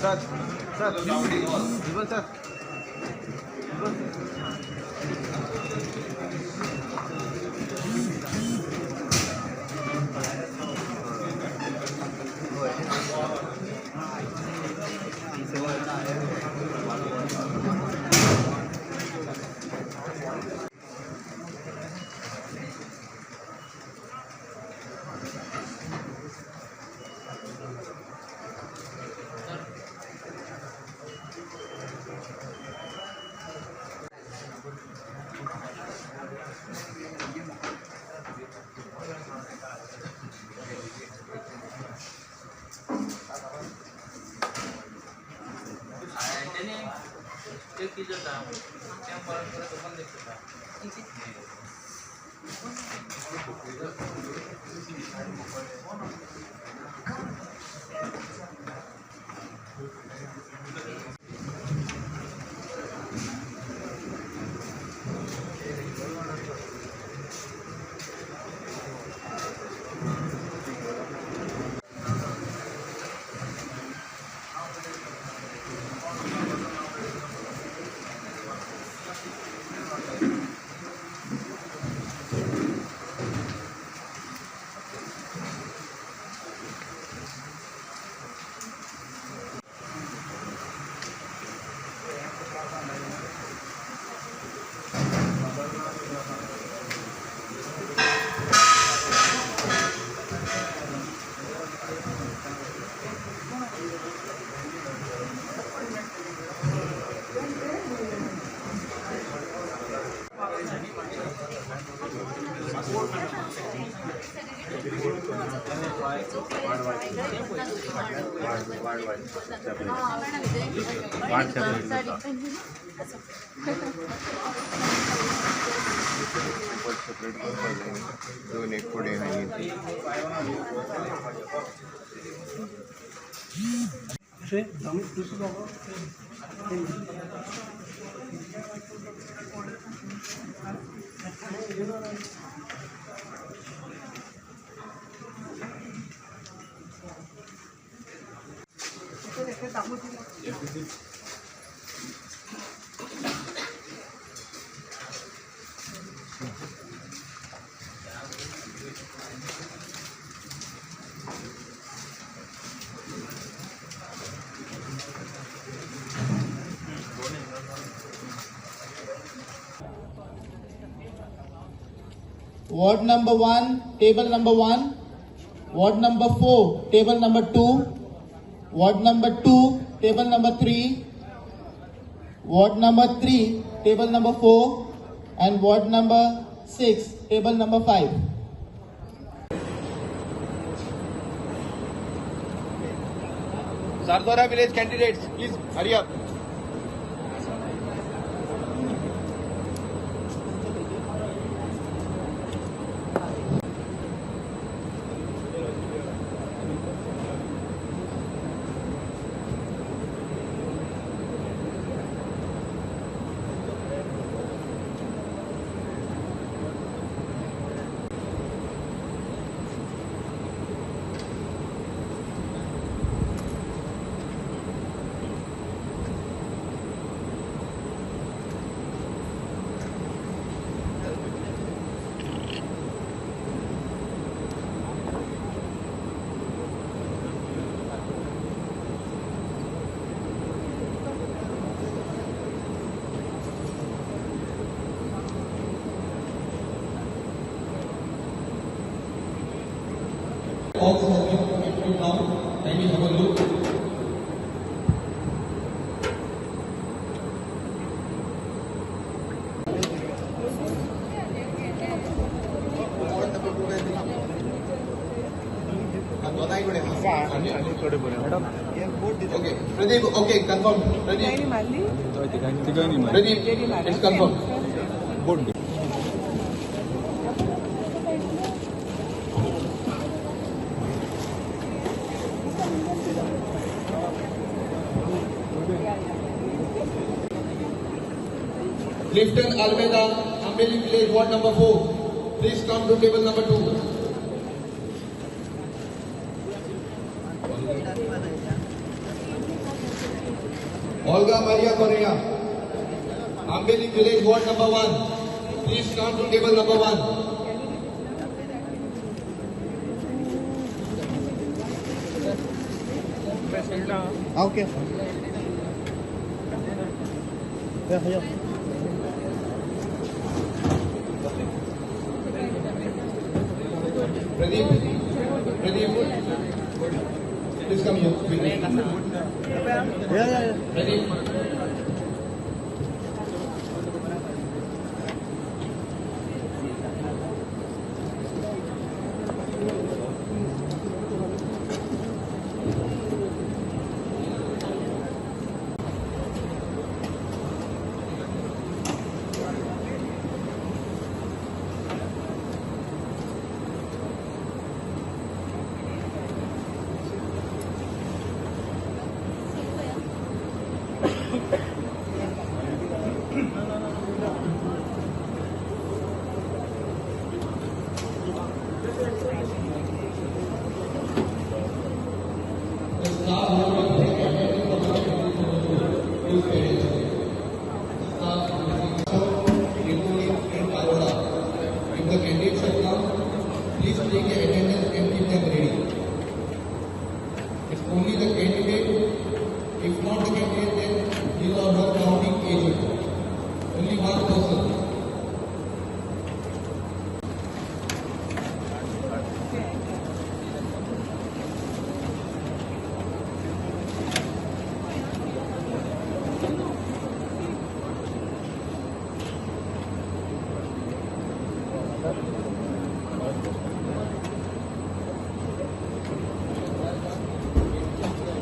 Sir, sir, Vibhan sir. दोन एक पुढे Ward number 1, table number 1. Ward number 4, table number 2. Ward number 2, table number 3. Ward number 3, table number 4. And ward number 6, table number 5. Sardora village candidates, please hurry up. Also have been down. Let me have a look. Okay, Pradeep, okay, confirm. Pradeep, it's confirmed. Good. Clifton Almeida, Ambeli Village, Ward number 4. Please come to table number 2. Olga Maria Correa, Ambeli Village, Ward number 1. Please come to table number 1. Okay. Yeah. Pradeep, please come here. Yeah. Pradeep.